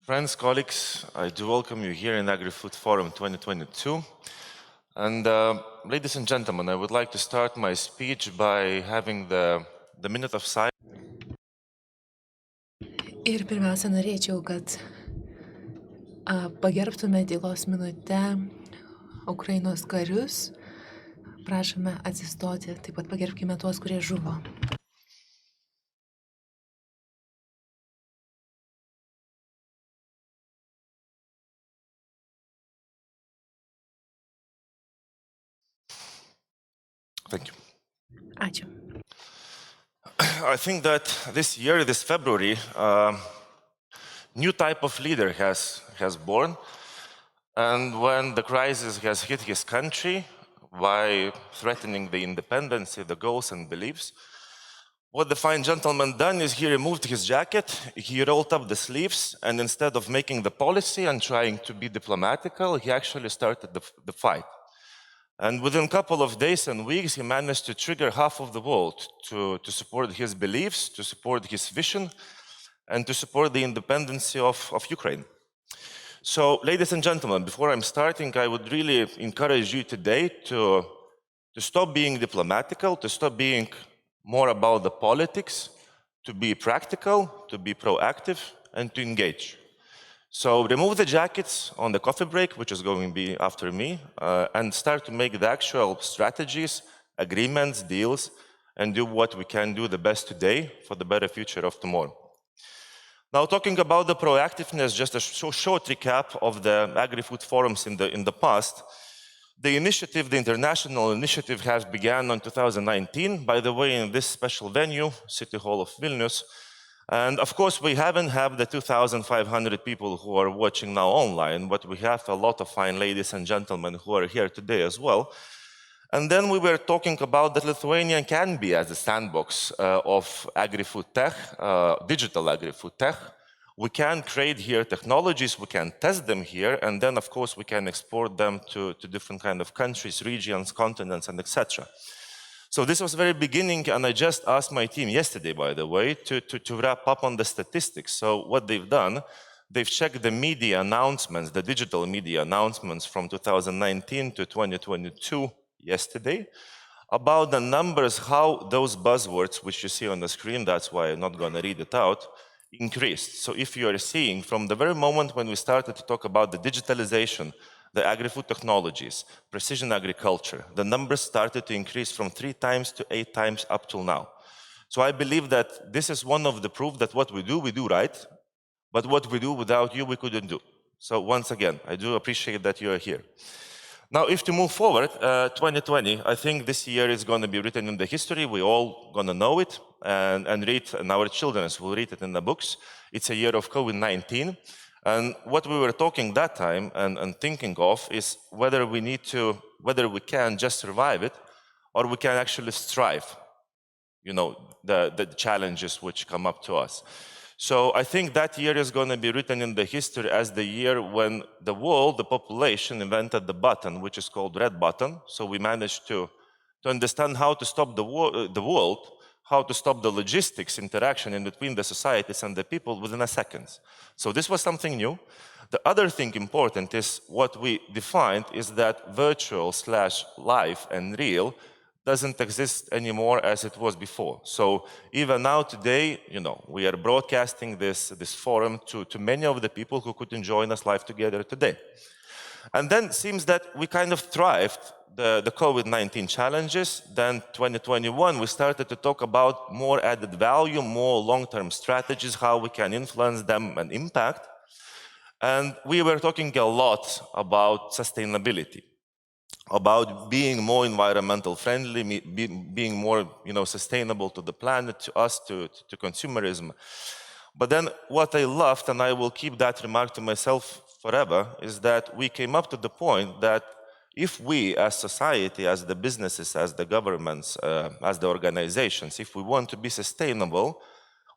Friends, colleagues, I do welcome you here in AgriFood Forum 2022. And ladies and gentlemen, I would like to start my speech by having the minute of silence. Ir pirmiausia, norėčiau, kad pagerbtume tylos minutę Ukrainos karius. Prašome atsistoti, taip pat pagerbkime tuos, kurie žuvo. Thank you. Ačiū. I think that this year, this February, new type of leader has born. And when the crisis has hit his country by threatening the independence, the goals and beliefs, what the fine gentleman done is he removed his jacket, he rolled up the sleeves, and instead of making the policy and trying to be diplomatical, he actually started the fight. And within a couple of days and weeks, he managed to trigger half of the world to support his beliefs, to support his vision, and to support the independence of Ukraine. So, ladies and gentlemen, before I'm starting, I would really encourage you today to stop being diplomatical, to stop being more about the politics, to be practical, to be proactive, and to engage. So remove the jackets on the coffee break, which is going to be after me, and start to make the actual strategies, agreements, deals, and do what we can do the best today for the better future of tomorrow. Now, talking about the proactiveness, just a short recap of the AgriFood forums in the past. The initiative, the international initiative, has begun in 2019, by the way, in this special venue, City Hall of Vilnius. And of course, we haven't had the 2,500 people who are watching now online, but we have a lot of fine ladies and gentlemen who are here today as well. And then we were talking about that Lithuania can be as a sandbox of agri-food tech, digital agri-food tech. We can create here technologies, we can test them here, and then of course we can export them to different kind of countries, regions, continents, and etc. So this was very beginning, and I just asked my team yesterday, by the way, to wrap up on the statistics. So what they've done, they've checked the media announcements, the digital media announcements from 2019 to 2022 yesterday, about the numbers, how those buzzwords, which you see on the screen, that's why I'm not going to read it out, increased. So if you are seeing from the very moment when we started to talk about the digitalization, the agri-food technologies, precision agriculture, the numbers started to increase from 3 times to 8 times up till now. So I believe that this is one of the proof that what we do right, but what we do without you, we couldn't do. So once again, I do appreciate that you are here. Now, if to move forward, 2020, I think this year is going to be written in the history. We're all going to know it and read, and our children will read it in the books. It's a year of COVID-19. And what we were talking that time and thinking of is whether we can just survive it, or we can actually strive, the challenges which come up to us. So I think that year is going to be written in the history as the year when the world, the population, invented the button, which is called red button. So we managed to understand how to stop the world, how to stop the logistics interaction in between the societies and the people within a second. So this was something new. The other thing important is what we defined is that virtual/live and real doesn't exist anymore as it was before. So even now today, we are broadcasting this forum to many of the people who couldn't join us live together today. And then it seems that we kind of thrived the COVID-19 challenges. Then 2021, we started to talk about more added value, more long-term strategies, how we can influence them and impact. And we were talking a lot about sustainability, about being more environmental friendly, being more sustainable to the planet, to us, to consumerism. But then what I loved, and I will keep that remark to myself forever, is that we came up to the point that if we as society, as the businesses, as the governments, as the organizations, if we want to be sustainable,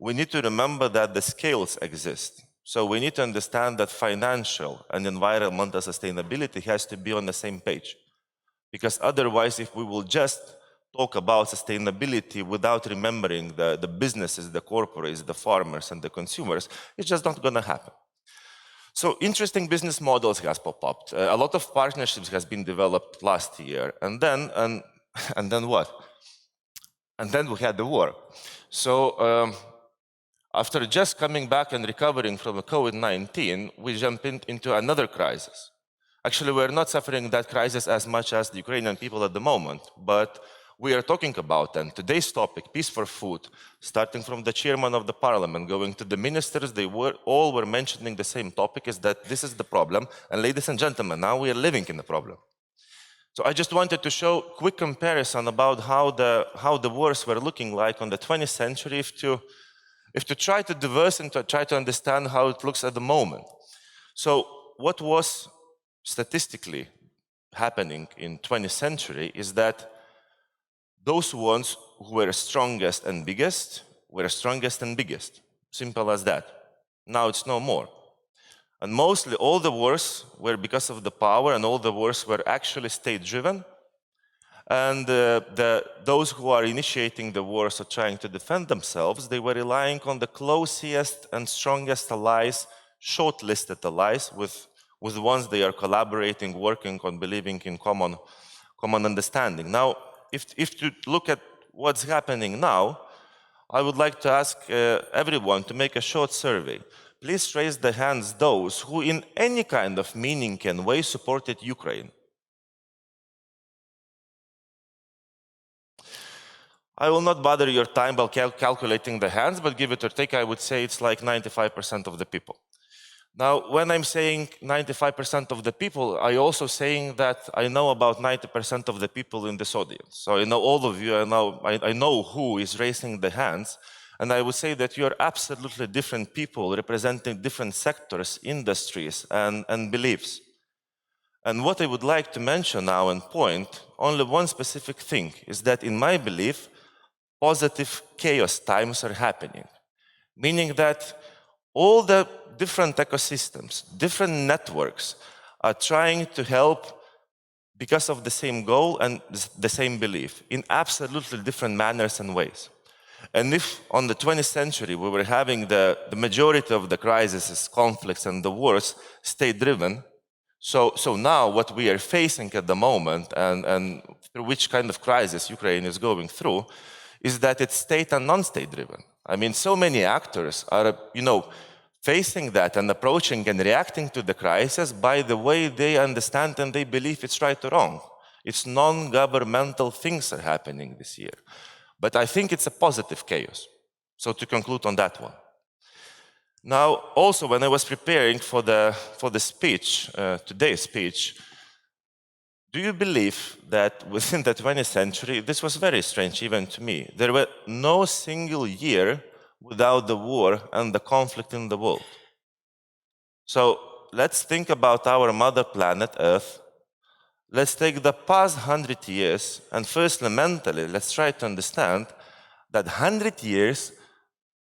we need to remember that the scales exist. So we need to understand that financial and environmental sustainability has to be on the same page. Because otherwise, if we will just talk about sustainability without remembering the businesses, the corporates, the farmers, and the consumers, it's just not going to happen. So interesting business models has popped up. A lot of partnerships has been developed last year, and then what? And then we had the war. So after just coming back and recovering from the COVID-19, we jumped into another crisis. Actually, we're not suffering that crisis as much as the Ukrainian people at the moment, but we are talking about, and today's topic, Peace for Food, starting from the chairman of the parliament, going to the ministers, they all were mentioning the same topic, is that this is the problem, and ladies and gentlemen, now we are living in the problem. So I just wanted to show a quick comparison about how the wars were looking like on the 20th century, if to try to diverse and to try to understand how it looks at the moment. So what was statistically happening in 20th century is that those ones who were strongest and biggest were strongest and biggest. Simple as that. Now it's no more. And mostly all the wars were because of the power, and all the wars were actually state-driven. And those who are initiating the wars or trying to defend themselves, they were relying on the closest and strongest allies, short-listed allies, with ones they are collaborating, working on, believing in common understanding. Now, if you look at what's happening now, I would like to ask everyone to make a short survey. Please raise the hands those who in any kind of meaningful way supported Ukraine. I will not bother your time by calculating the hands, but give it or take, I would say it's like 95% of the people. Now, when I'm saying 95% of the people, I'm also saying that I know about 90% of the people in this audience. So I know all of you, I know who is raising the hands, and I would say that you're absolutely different people representing different sectors, industries, and beliefs. And what I would like to mention now and point, only one specific thing, is that in my belief, positive chaos times are happening, meaning that all the different ecosystems, different networks are trying to help because of the same goal and the same belief in absolutely different manners and ways. And if on the 20th century we were having the majority of the crises, conflicts, and the wars state-driven, so now what we are facing at the moment and through which kind of crisis Ukraine is going through is that it's state and non-state driven. I mean, so many actors are, facing that and approaching and reacting to the crisis by the way they understand and they believe it's right or wrong. It's non-governmental things are happening this year. But I think it's a positive chaos. So to conclude on that one. Now, also, when I was preparing for the speech, today's speech, do you believe that within the 20th century, this was very strange even to me, there were no single year without the war and the conflict in the world? So let's think about our mother planet, Earth. Let's take the past 100 years, and firstly, mentally, let's try to understand that 100 years,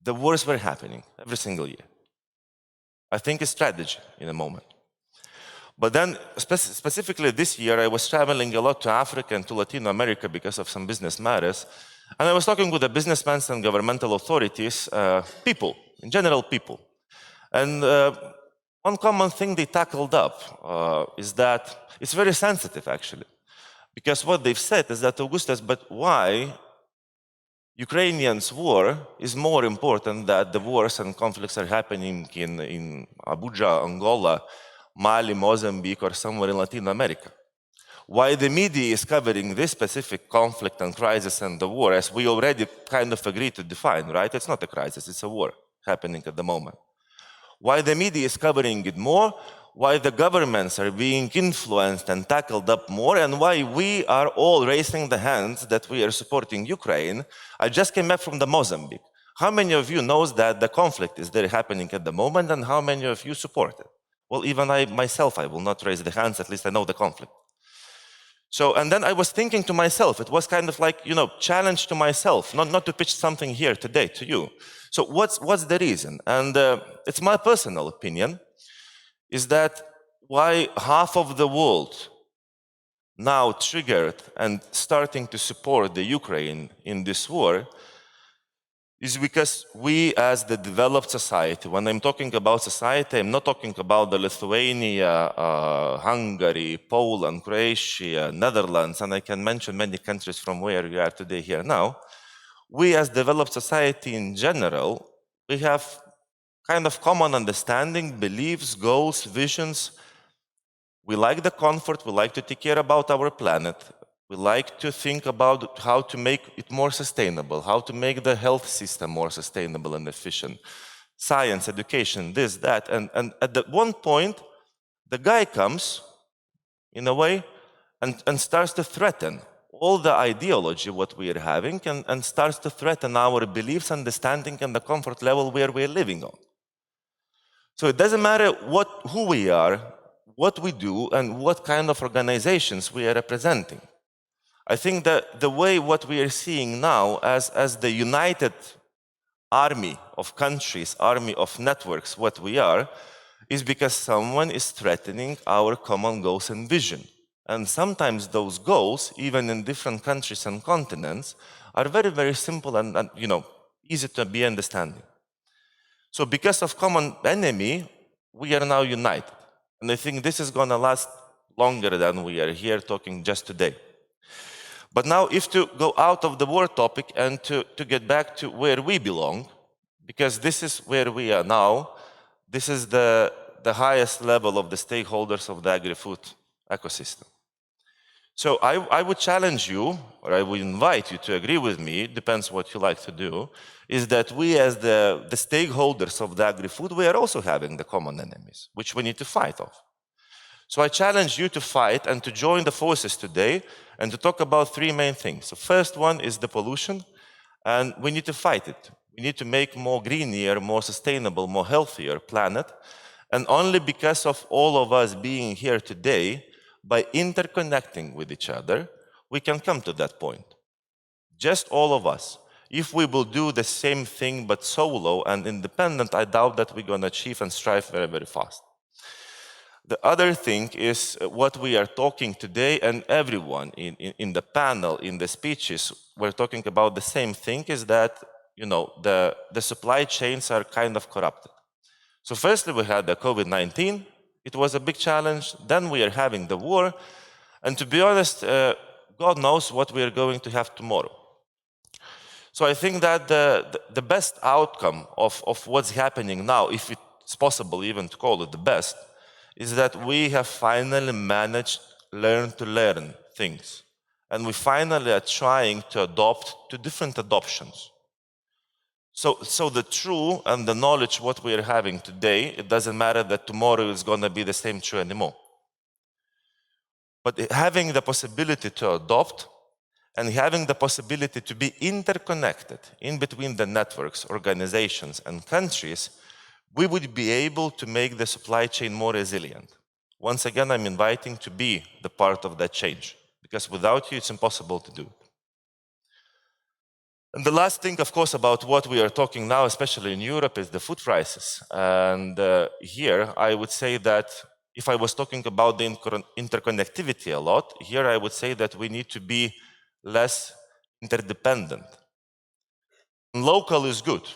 the wars were happening every single year. I think it's strategy in a moment. But then, specifically this year, I was traveling a lot to Africa and to Latin America because of some business matters. And I was talking with the businessmen and governmental authorities, people, in general people. And one common thing they tackled up is that it's very sensitive, actually. Because what they've said is that, Augustas, but why Ukrainians' war is more important than the wars and conflicts are happening in Abuja, Angola, Mali, Mozambique, or somewhere in Latin America? Why the media is covering this specific conflict and crisis and the war, as we already kind of agreed to define, right? It's not a crisis, it's a war happening at the moment. Why the media is covering it more, why the governments are being influenced and tackled up more, and why we are all raising the hands that we are supporting Ukraine. I just came back from the Mozambique. How many of you knows that the conflict is there happening at the moment, and how many of you support it? Well, even I myself, I will not raise the hands, at least I know the conflict. So, and then I was thinking to myself, it was kind of like, challenge to myself, not to pitch something here today to you. So what's the reason? And it's my personal opinion, is that why half of the world now triggered and starting to support the Ukraine in this war is because we as the developed society, when I'm talking about society, I'm not talking about the Lithuania, Hungary, Poland, Croatia, Netherlands, and I can mention many countries from where we are today here now. We as developed society in general, we have kind of common understanding, beliefs, goals, visions. We like the comfort, we like to take care about our planet. We like to think about how to make it more sustainable, how to make the health system more sustainable and efficient. Science, education, this, that, and at that one point, the guy comes, in a way, and starts to threaten all the ideology what we are having and starts to threaten our beliefs, understanding, and the comfort level where we are living on. So it doesn't matter who we are, what we do, and what kind of organizations we are representing. I think that the way what we are seeing now as the united army of countries, army of networks, what we are, is because someone is threatening our common goals and vision. And sometimes those goals, even in different countries and continents, are very, very simple and easy to be understanding. So because of common enemy, we are now united. And I think this is going to last longer than we are here talking just today. But now if to go out of the war topic and to get back to where we belong, because this is where we are now, this is the highest level of the stakeholders of the agri-food ecosystem. So I would challenge you, or I would invite you to agree with me, depends what you like to do, is that we as the stakeholders of the agri-food, we are also having the common enemies, which we need to fight off. So I challenge you to fight and to join the forces today and to talk about three main things. The first one is the pollution, and we need to fight it. We need to make more greener, more sustainable, more healthier planet. And only because of all of us being here today, by interconnecting with each other, we can come to that point. Just all of us. If we will do the same thing but solo and independent, I doubt that we're going to achieve and strive very, very fast. The other thing is what we are talking today, and everyone in the panel, in the speeches, we're talking about the same thing, is that the supply chains are kind of corrupted. So firstly, we had the COVID-19. It was a big challenge. Then we are having the war. And to be honest, God knows what we are going to have tomorrow. So I think that the best outcome of what's happening now, if it's possible even to call it the best, is that we have finally managed learn to learn things. And we finally are trying to adopt to different adoptions. So the true and the knowledge what we are having today, it doesn't matter that tomorrow is going to be the same true anymore. But having the possibility to adopt and having the possibility to be interconnected in between the networks, organizations, and countries, we would be able to make the supply chain more resilient. Once again, I'm inviting to be the part of that change, because without you, it's impossible to do. And the last thing, of course, about what we are talking now, especially in Europe, is the food prices. And here, I would say that if I was talking about the interconnectivity a lot, here I would say that we need to be less interdependent. Local is good.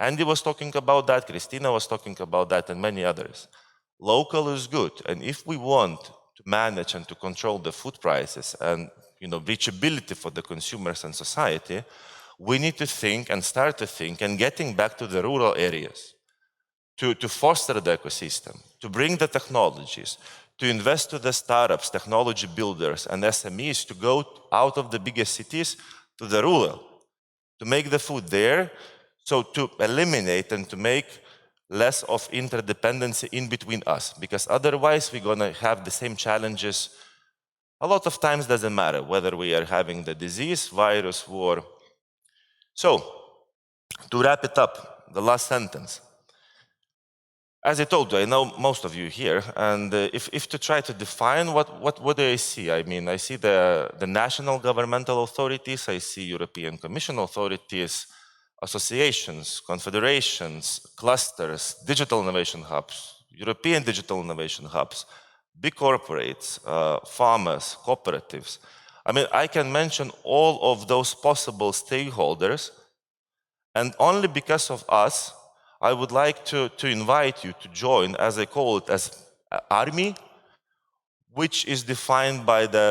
Andy was talking about that, Christina was talking about that, and many others. Local is good, and if we want to manage and to control the food prices and reachability for the consumers and society, we need to think and start to think and getting back to the rural areas, to foster the ecosystem, to bring the technologies, to invest to the startups, technology builders, and SMEs to go out of the biggest cities to the rural, to make the food there, so to eliminate and to make less of interdependency in between us, because otherwise we're going to have the same challenges. A lot of times doesn't matter whether we are having the disease, virus, war. So, to wrap it up, the last sentence. As I told you, I know most of you here, and if to try to define what do I see? I mean, I see the national governmental authorities, I see European Commission authorities, associations, confederations, clusters, digital innovation hubs, European digital innovation hubs, big corporates, farmers, cooperatives. I mean, I can mention all of those possible stakeholders, And only because of us, I would like to invite you to join, as I call it, as army, which is defined by the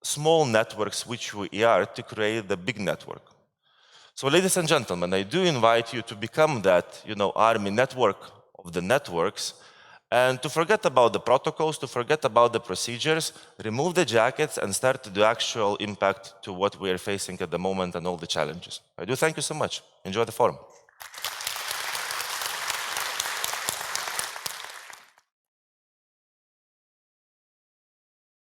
small networks which we are to create the big network. So ladies and gentlemen, I do invite you to become that, army network of the networks, and to forget about the protocols, to forget about the procedures, remove the jackets and start to do actual impact to what we are facing at the moment and all the challenges. I do thank you so much. Enjoy the forum.